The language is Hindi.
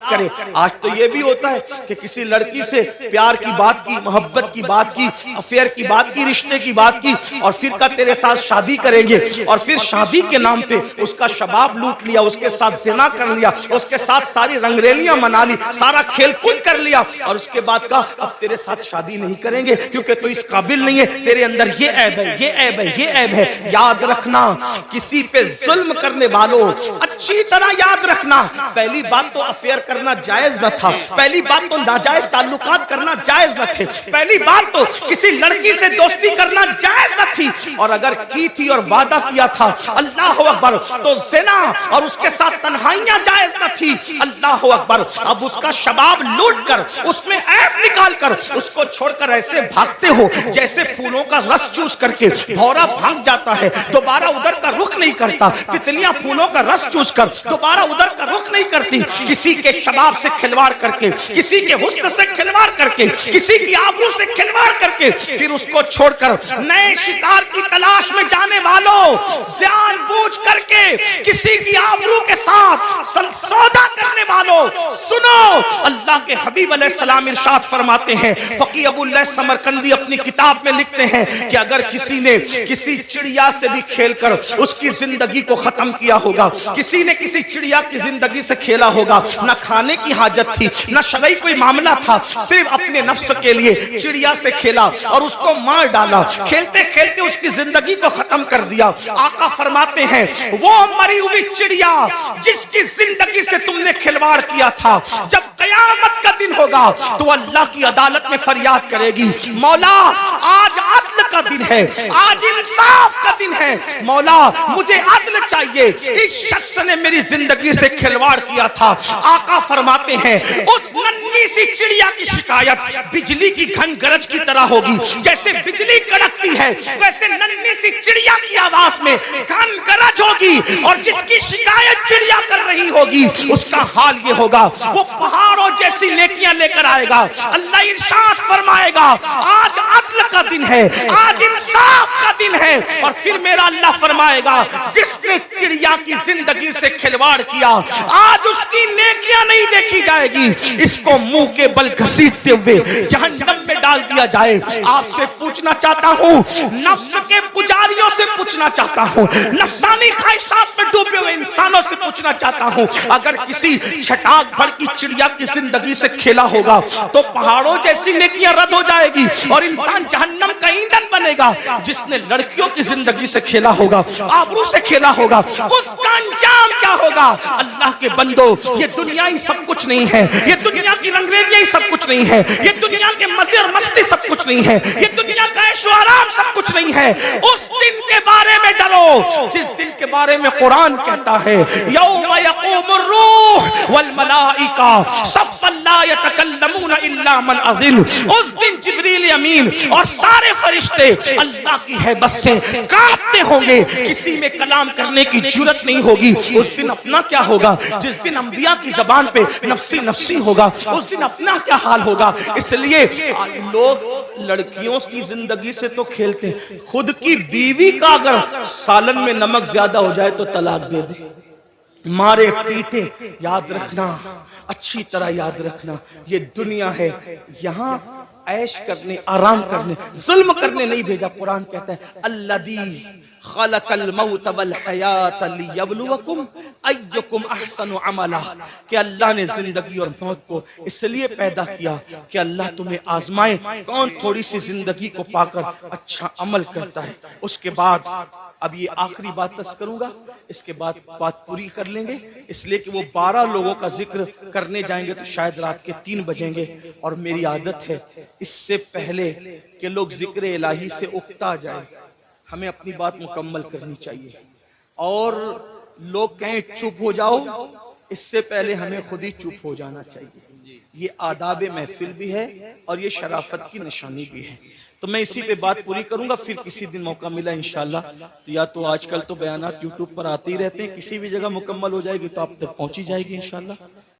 करे। आज तो ये भी होता है कि किसी लड़की से प्यार की बात की, मोहब्बत की बात की, अफेयर की बात की, रिश्ते की बात की, और फिर का तेरे साथ शादी करेंगे, और फिर शादी के नाम पे उसका शबाब लूट लिया, उसके साथ ज़िना कर लिया, उसके साथ सारी रंगरेलियां मना ली, सारा खेल कूद कर लिया, और उसके बाद का अब तेरे साथ शादी नहीं करेंगे क्योंकि तू इस काबिल नहीं है, तेरे अंदर ये ऐब है, ये ऐब है, ये ऐब है। याद रखना, किसी पे जुल्म करने वालों, अच्छी तरह याद रखना, पहली बात तो अफेयर करना जायज न था, पहली बात तो नाजायज ताल्लुकात करना जायज न थे, पहली बात तो किसी लड़की से दोस्ती करना जायज न थी, और अगर की थी और वादा किया था अल्लाह अकबर तो ज़िना और उसके साथ तन्हाइयां जायज न थी। अल्लाह अकबर, अब उसका शबाब लूट कर, उसमें ऐब निकाल कर उसको छोड़कर ऐसे भागते हो जैसे फूलों का रस चूस करके भौरा भाग जाता है, दोबारा उधर का रुख नहीं करता। तितलियां फूलों का रस चूस कर दोबारा उधर का रुख नहीं करती। किसी के शबाब से खिलवाड़ करके, किसी के हुस्न से खिलवाड़ करके, किसी की आबरू से खिलवाड़ करके फिर उसको छोड़कर नए शिकार की तलाश में जाने वालों, जानबूझ करके किसी की आबरू के साथ सौदा करने वालों, सुनो, अल्लाह के हबीब अलैहिस्सलाम इरशाद फरमाते हैं, फकीह अबूल समरकंदी अपनी किताब में लिखते हैं कि अगर किसी ने किसी चिड़िया से भी खेलकर उसकी जिंदगी को खत्म किया होगा, किसी ने किसी चिड़िया की जिंदगी से खेला होगा, न खाने की हाजत थी, न शरई कोई मामला था, सिर्फ अपने नफ्स के लिए चिड़िया से खेला और उसको मार डाला, खेलते खेलते उसकी जिंदगी को खत्म कर दिया। आका फरमाते हैं, वो मरी हुई चिड़िया जिसकी जिंदगी से तुमने खिलवाड़ किया था, जब कयामत का दिन होगा तो अल्लाह की अदालत में फरियाद करेगी, मौला आज अदल का दिन है, आज इंसाफ का दिन है, मौला मुझे अदल चाहिए, इस शख्स ने मेरी जिंदगी से खिलवाड़ किया था। आका फरमाते हैं, उस नन्ही सी चिड़िया की शिकायत बिजली की घन गरज की तरह होगी, जैसे बिजली कड़कती है वैसे नन्ही सी चिड़िया की आवाज में घन गरज होगी, और जिसकी शिकायत चिड़िया कर रही होगी उसका हाल ये होगा, वो पहाड़ों जैसी नेकियां लेकर आएगा। अल्लाह इरशाद फरमाएगा, आज अदल का दिन है, आज इंसाफ का दिन है, और फिर मेरा अल्लाह फरमाएगा, जिसने चिड़िया की जिंदगी से खिलवाड़ किया आज उसकी नेकियां नहीं देखी जाएगी, इसको मुंह के बल घसीटते हुए जहन्नम में डाल दिया जाए। आपसे पूछना चाहता हूं, नफ्स के पुजारियों से पूछना चाहता हूं, नफ्सानी ख्वाहिशात में डूबे हुए इंसानों से पूछना चाहता हूं, अगर किसी छटाक भर की चिड़िया की जिंदगी से खेला होगा तो पहाड़ों जैसी नेकियां रद्द हो जाएगी और इंसान जहन्नम का ईंधन बनेगा। जिसने लड़कियों की जिंदगी से खेला होगा, आबरू से खेला होगा, उसका अंजाम क्या होगा? अल्लाह के बंदो, ये दुनिया ही सब कुछ नहीं है, ये दुनिया की रंगरेलियां ही सब कुछ नहीं है, ये दुनिया के मजे और मस्ती सब कुछ नहीं है, ये दुनिया का ऐशो आराम सब कुछ नहीं है। उस दिन के बारे में डरो जिस दिन के बारे में कुरान कहता है, यौम यक़ूमुर रूह वल मलाइका सफ़्फ़न ला यतकल्लमून इल्ला मन अज़िन। उस दिन जिब्रील अमीन और सारे फरिश्ते अल्लाह की हैबत से कांपते होंगे, किसी में कलाम करने की जुर्रत नहीं होगी। उस दिन अपना क्या होगा? जिस दिन अंबिया की जबान पे नफ्सी नफ्सी होगा, उस दिन अपना क्या हाल होगा? इसलिए लोग लड़कियों की जिंदगी से तो खेलते हैं, खुद की बीवी का अगर सालन में नमक ज्यादा हो जाए तो तलाक दे दे, मारे पीटे। याद रखना, अच्छी तरह याद रखना, ये दुनिया है, यहाँ ऐश करने, आराम करने, जुल्म करने नहीं भेजा। कुरान कहता है, अल्लज़ी खलकल मौत वल हयात लियब्लुवकुम अय्युकुम अहसनु अमला, कि अल्लाह ने जिंदगी और मौत को इसलिए पैदा किया कि अल्लाह तुम्हें आजमाए कौन थोड़ी सी जिंदगी को पाकर अच्छा अमल करता है। उसके बाद अब ये आखिरी बात तक करूंगा, इसके बाद बात पूरी कर लेंगे, इसलिए कि वो 12 लोगों का जिक्र करने जाएंगे तो शायद रात के 3 बजेंगे, और मेरी आदत है इससे पहले कि लोग जिक्र इलाही से उकता जाए, हमें अपनी बात मुकम्मल करनी चाहिए। और लोग कहें चुप हो जाओ, इससे पहले हमें खुद ही चुप हो जाना चाहिए। ये आदाब महफिल भी है और ये शराफत की निशानी भी है। तो मैं इसी पे बात पूरी करूंगा, फिर किसी दिन मौका मिला इंशाल्लाह। तो या तो आजकल तो बयानात यूट्यूब पर आते ही रहते हैं, किसी भी जगह मुकम्मल हो जाएगी तो आप तक पहुंची जाएगी इंशाल्लाह।